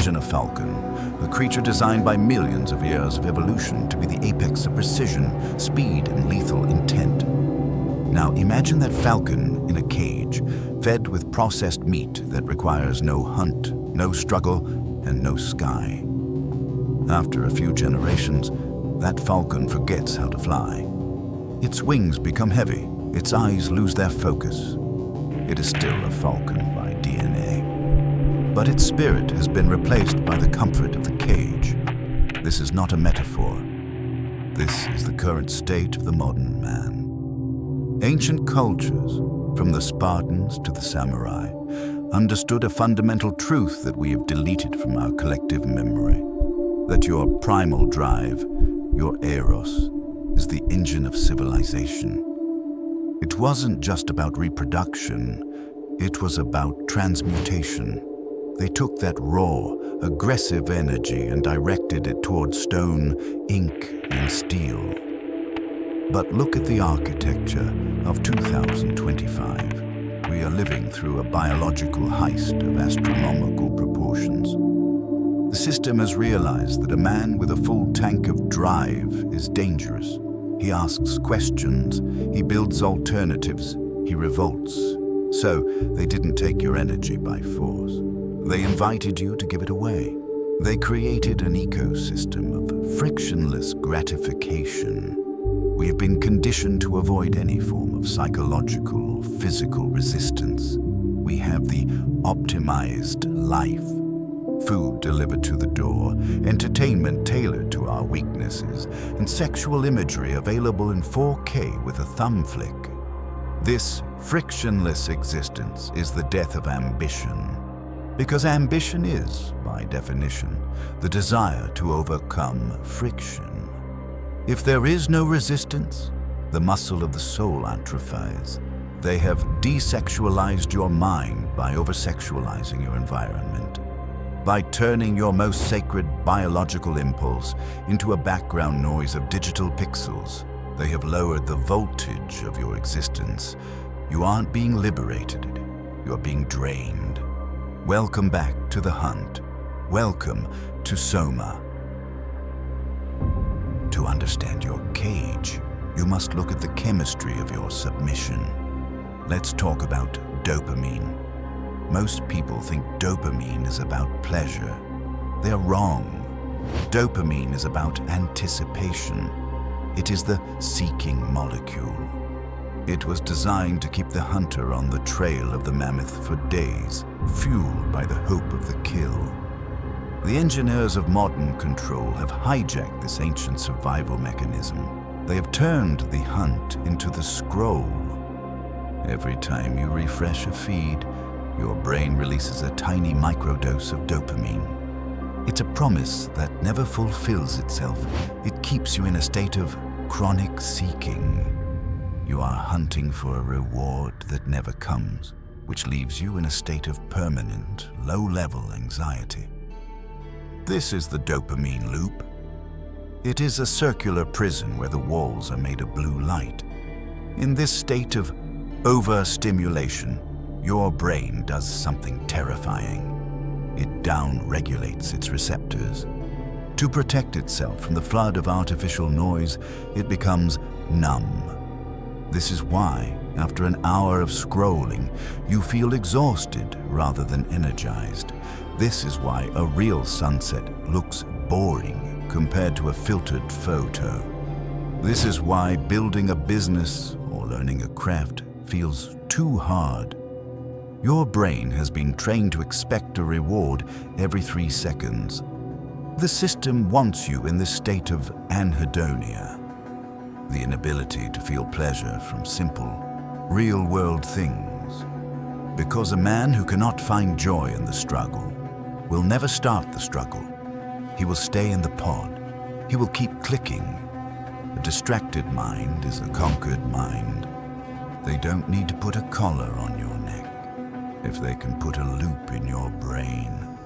Imagine a falcon, a creature designed by millions of years of evolution to be the apex of precision, speed, and lethal intent. Now imagine that falcon in a cage, fed with processed meat that requires no hunt, no struggle, and no sky. After a few generations, that falcon forgets how to fly. Its wings become heavy, its eyes lose their focus. It is still a falcon by DNA. But its spirit has been replaced by the comfort of the cage. This is not a metaphor. This is the current state of the modern man. Ancient cultures, from the Spartans to the samurai, understood a fundamental truth that we have deleted from our collective memory. That your primal drive, your eros, is the engine of civilization. It wasn't just about reproduction, it was about transmutation. They took that raw, aggressive energy and directed it toward stone, ink, and steel. But look at the architecture of 2025. We are living through a biological heist of astronomical proportions. The system has realized that a man with a full tank of drive is dangerous. He asks questions, he builds alternatives, he revolts. So they didn't take your energy by force. They invited you to give it away. They created an ecosystem of frictionless gratification. We have been conditioned to avoid any form of psychological or physical resistance. We have the optimized life. Food delivered to the door, entertainment tailored to our weaknesses, and sexual imagery available in 4K with a thumb flick. This frictionless existence is the death of ambition. Because ambition is, by definition, the desire to overcome friction. If there is no resistance, the muscle of the soul atrophies. They have desexualized your mind by oversexualizing your environment. By turning your most sacred biological impulse into a background noise of digital pixels, they have lowered the voltage of your existence. You aren't being liberated, you are being drained. Welcome back to the hunt. Welcome to SOMA. To understand your cage, you must look at the chemistry of your submission. Let's talk about dopamine. Most people think dopamine is about pleasure. They're wrong. Dopamine is about anticipation. It is the seeking molecule. It was designed to keep the hunter on the trail of the mammoth for days, fueled by the hope of the kill. The engineers of modern control have hijacked this ancient survival mechanism. They have turned the hunt into the scroll. Every time you refresh a feed, your brain releases a tiny microdose of dopamine. It's a promise that never fulfills itself. It keeps you in a state of chronic seeking. You are hunting for a reward that never comes, which leaves you in a state of permanent, low-level anxiety. This is the dopamine loop. It is a circular prison where the walls are made of blue light. In this state of overstimulation, your brain does something terrifying. It down-regulates its receptors. To protect itself from the flood of artificial noise, it becomes numb. This is why, after an hour of scrolling, you feel exhausted rather than energized. This is why a real sunset looks boring compared to a filtered photo. This is why building a business or learning a craft feels too hard. Your brain has been trained to expect a reward every 3 seconds. The system wants you in this state of anhedonia, the inability to feel pleasure from simple, real-world things. Because a man who cannot find joy in the struggle will never start the struggle. He will stay in the pod. He will keep clicking. A distracted mind is a conquered mind. They don't need to put a collar on your neck if they can put a loop in your brain.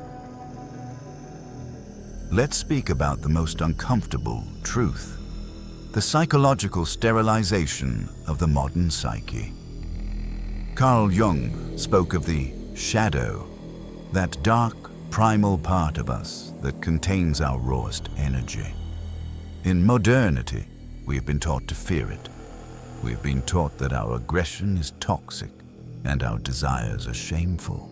Let's speak about the most uncomfortable truth, the psychological sterilization of the modern psyche. Carl Jung spoke of the shadow, that dark primal part of us that contains our rawest energy. In modernity, we have been taught to fear it. We have been taught that our aggression is toxic and our desires are shameful.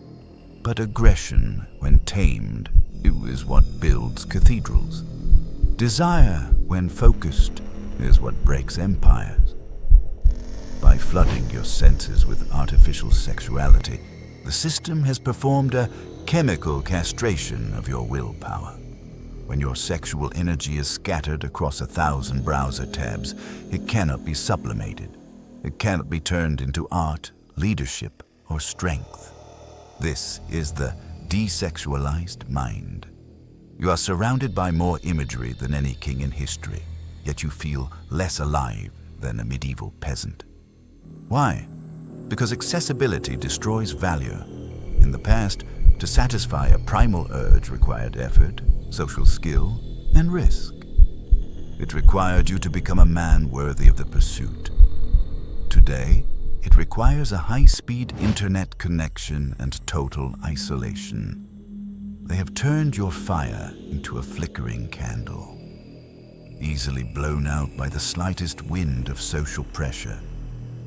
But aggression, when tamed, is what builds cathedrals. Desire, when focused, is what breaks empires. By flooding your senses with artificial sexuality, the system has performed a chemical castration of your willpower. When your sexual energy is scattered across 1,000 browser tabs, it cannot be sublimated. It cannot be turned into art, leadership, or strength. This is the desexualized mind. You are surrounded by more imagery than any king in history, yet you feel less alive than a medieval peasant. Why? Because accessibility destroys value. In the past, to satisfy a primal urge required effort, social skill, and risk. It required you to become a man worthy of the pursuit. Today, it requires a high-speed internet connection and total isolation. They have turned your fire into a flickering candle, easily blown out by the slightest wind of social pressure.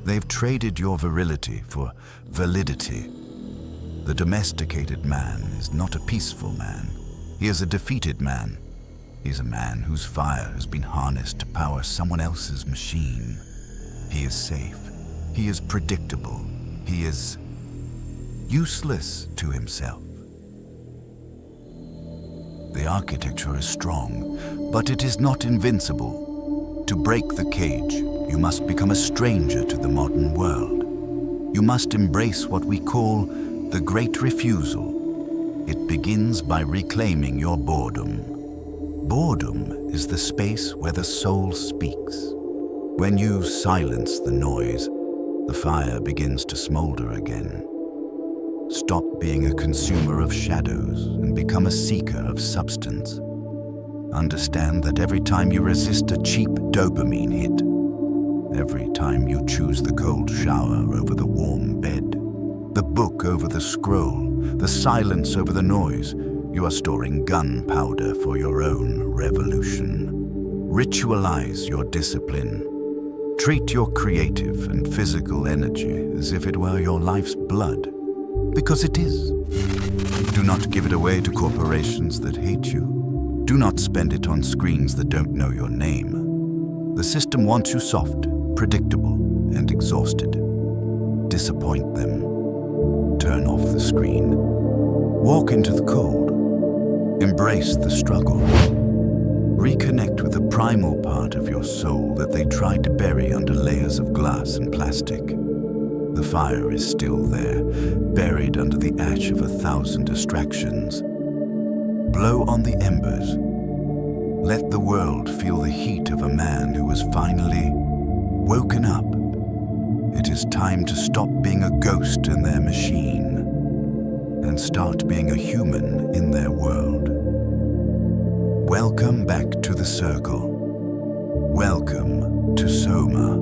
They've traded your virility for validity. The domesticated man is not a peaceful man. He is a defeated man. He's a man whose fire has been harnessed to power someone else's machine. He is safe. He is predictable. He is useless to himself. The architecture is strong, but it is not invincible. To break the cage, you must become a stranger to the modern world. You must embrace what we call the Great Refusal. It begins by reclaiming your boredom. Boredom is the space where the soul speaks. When you silence the noise, the fire begins to smolder again. Stop being a consumer of shadows and become a seeker of substance. Understand that every time you resist a cheap dopamine hit, every time you choose the cold shower over the warm bed, the book over the scroll, the silence over the noise, you are storing gunpowder for your own revolution. Ritualize your discipline. Treat your creative and physical energy as if it were your life's blood, because it is. Do not give it away to corporations that hate you. Do not spend it on screens that don't know your name. The system wants you soft, predictable, and exhausted. Disappoint them. Turn off the screen. Walk into the cold. Embrace the struggle. Reconnect with the primal part of your soul that they tried to bury under layers of glass and plastic. The fire is still there, buried under the ash of 1,000 distractions. Blow on the embers. Let the world feel the heat of a man who has finally woken up. It is time to stop being a ghost in their machine and start being a human in their world. Welcome back to the circle. Welcome to SOMA.